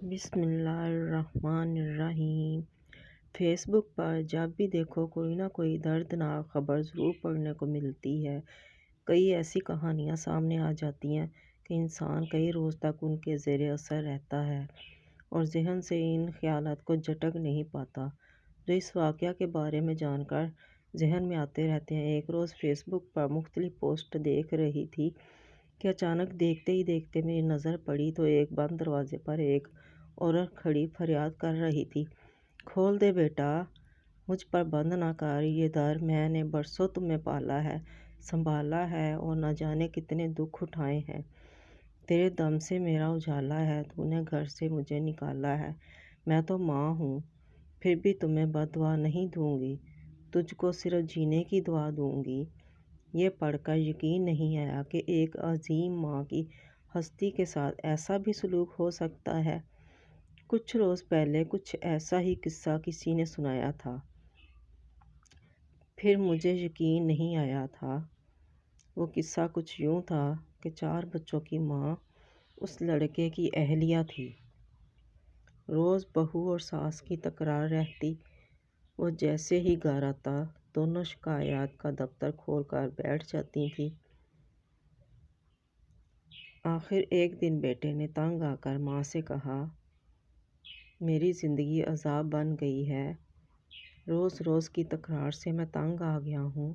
بسم اللہ الرحمن الرحیم۔ فیس بک پر جب بھی دیکھو کوئی نہ کوئی دردناک خبر ضرور پڑھنے کو ملتی ہے۔ کئی ایسی کہانیاں سامنے آ جاتی ہیں کہ انسان کئی روز تک ان کے زیر اثر رہتا ہے اور ذہن سے ان خیالات کو جھٹک نہیں پاتا جو اس واقعہ کے بارے میں جان کر ذہن میں آتے رہتے ہیں۔ ایک روز فیس بک پر مختلف پوسٹ دیکھ رہی تھی کہ اچانک دیکھتے ہی دیکھتے میری نظر پڑی تو ایک بند دروازے پر ایک عورت کھڑی فریاد کر رہی تھی، کھول دے بیٹا، مجھ پر بند نہ کر یہ در، میں نے برسوں تمہیں پالا ہے، سنبھالا ہے اور نہ جانے کتنے دکھ اٹھائے ہیں، تیرے دم سے میرا اجالا ہے، تو نے گھر سے مجھے نکالا ہے، میں تو ماں ہوں، پھر بھی تمہیں بد دعا نہیں دوں گی، تجھ کو صرف جینے کی دعا دوں گی۔ یہ پڑھ کر یقین نہیں آیا کہ ایک عظیم ماں کی ہستی کے ساتھ ایسا بھی سلوک ہو سکتا ہے۔ کچھ روز پہلے کچھ ایسا ہی قصہ کسی نے سنایا تھا، پھر مجھے یقین نہیں آیا تھا۔ وہ قصہ کچھ یوں تھا کہ 4 بچوں کی ماں اس لڑکے کی اہلیہ تھی۔ روز بہو اور ساس کی تکرار رہتی، وہ جیسے ہی گھر آتا دونوں شکایات کا دفتر کھول کر بیٹھ جاتی تھیں۔ آخر ایک دن بیٹے نے تنگ آ کر ماں سے کہا، میری زندگی عذاب بن گئی ہے، روز روز کی تکرار سے میں تنگ آ گیا ہوں،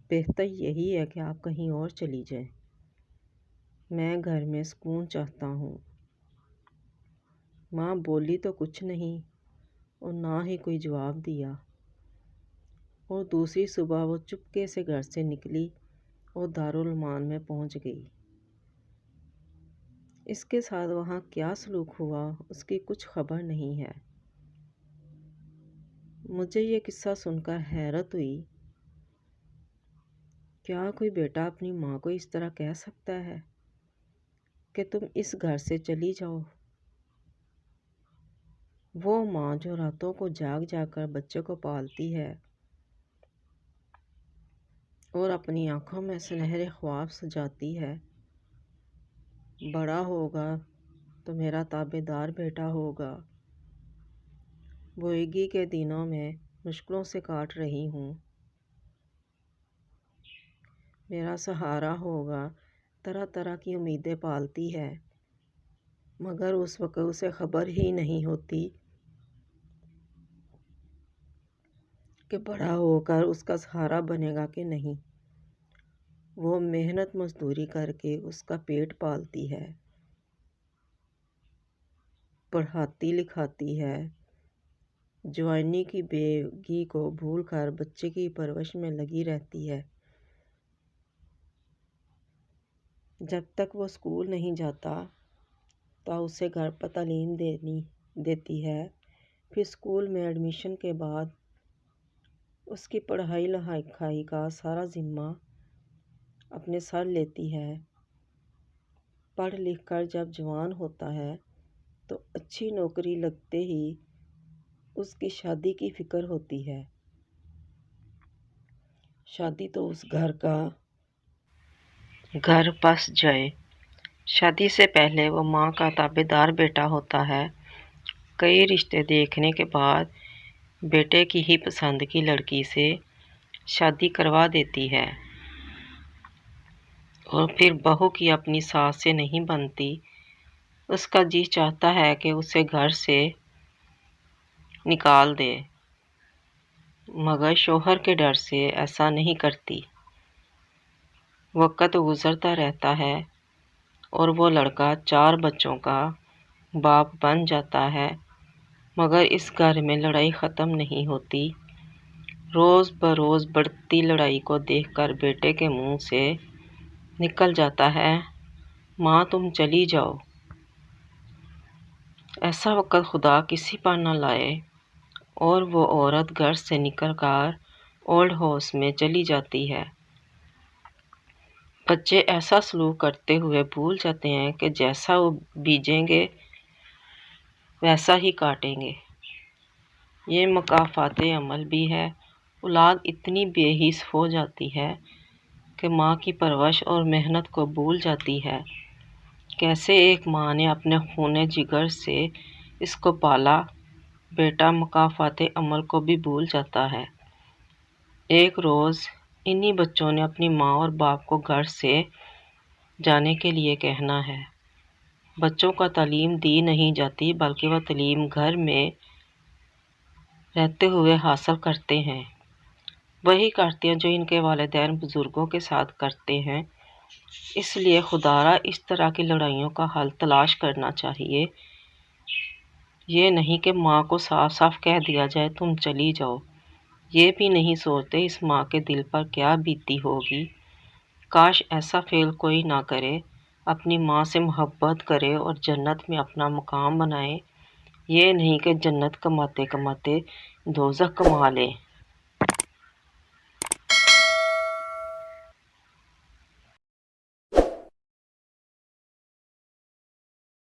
بہتر یہی ہے کہ آپ کہیں اور چلی جائیں، میں گھر میں سکون چاہتا ہوں۔ ماں بولی تو کچھ نہیں اور نہ ہی کوئی جواب دیا، اور دوسری صبح وہ چپکے سے گھر سے نکلی اور دارالمان میں پہنچ گئی۔ اس کے ساتھ وہاں کیا سلوک ہوا اس کی کچھ خبر نہیں ہے۔ مجھے یہ قصہ سن کر حیرت ہوئی، کیا کوئی بیٹا اپنی ماں کو اس طرح کہہ سکتا ہے کہ تم اس گھر سے چلی جاؤ؟ وہ ماں جو راتوں کو جاگ جاگ کر بچے کو پالتی ہے اور اپنی آنکھوں میں سنہرے خواب سجاتی ہے، بڑا ہوگا تو میرا تابع دار بیٹا ہوگا، بوئیگی کے دنوں میں مشکلوں سے کاٹ رہی ہوں، میرا سہارا ہوگا، طرح طرح کی امیدیں پالتی ہے، مگر اس وقت اسے خبر ہی نہیں ہوتی کہ بڑا ہو کر اس کا سہارا بنے گا کہ نہیں۔ وہ محنت مزدوری کر کے اس کا پیٹ پالتی ہے، پڑھاتی لکھاتی ہے، جوانی کی بیگی کو بھول کر بچے کی پرورش میں لگی رہتی ہے۔ جب تک وہ اسکول نہیں جاتا تو اسے گھر پر تعلیم دیتی ہے، پھر اسکول میں ایڈمیشن کے بعد اس کی پڑھائی لکھائی کا سارا ذمہ اپنے سر لیتی ہے۔ پڑھ لکھ کر جب جوان ہوتا ہے تو اچھی نوکری لگتے ہی اس کی شادی کی فکر ہوتی ہے۔ شادی تو اس گھر کا گھر بس جائے۔ شادی سے پہلے وہ ماں کا تابع دار بیٹا ہوتا ہے۔ کئی رشتے دیکھنے کے بعد بیٹے کی ہی پسند کی لڑکی سے شادی کروا دیتی ہے، اور پھر بہو کی اپنی ساس سے نہیں بنتی، اس کا جی چاہتا ہے کہ اسے گھر سے نکال دے، مگر شوہر کے ڈر سے ایسا نہیں کرتی۔ وقت گزرتا رہتا ہے اور وہ لڑکا 4 بچوں کا باپ بن جاتا ہے، مگر اس گھر میں لڑائی ختم نہیں ہوتی۔ روز بروز بڑھتی لڑائی کو دیکھ کر بیٹے کے منہ سے نکل جاتا ہے، ماں تم چلی جاؤ۔ ایسا وقت خدا کسی پر نہ لائے اور وہ عورت گھر سے نکل کر اولڈ ہاؤس میں چلی جاتی ہے۔ بچے ایسا سلوک کرتے ہوئے بھول جاتے ہیں کہ جیسا وہ بیجیں گے ویسا ہی کاٹیں گے۔ یہ مکافات عمل بھی ہے۔ اولاد اتنی بے حس ہو جاتی ہے کہ ماں کی پرورش اور محنت کو بھول جاتی ہے۔ کیسے ایک ماں نے اپنے خون جگر سے اس کو پالا، بیٹا مکافات عمل کو بھی بھول جاتا ہے۔ ایک روز انہی بچوں نے اپنی ماں اور باپ کو گھر سے جانے کے لیے کہنا ہے۔ بچوں کا تعلیم دی نہیں جاتی بلکہ وہ تعلیم گھر میں رہتے ہوئے حاصل کرتے ہیں۔ وہی کرتے ہیں جو ان کے والدین بزرگوں کے ساتھ کرتے ہیں۔ اس لیے خدارا اس طرح کی لڑائیوں کا حل تلاش کرنا چاہیے۔ یہ نہیں کہ ماں کو صاف صاف کہہ دیا جائے تم چلی جاؤ، یہ بھی نہیں سوچتے اس ماں کے دل پر کیا بیتی ہوگی۔ کاش ایسا فعل کوئی نہ کرے، اپنی ماں سے محبت کرے اور جنت میں اپنا مقام بنائے۔ یہ نہیں کہ جنت کماتے کماتے دوزخ کما لے۔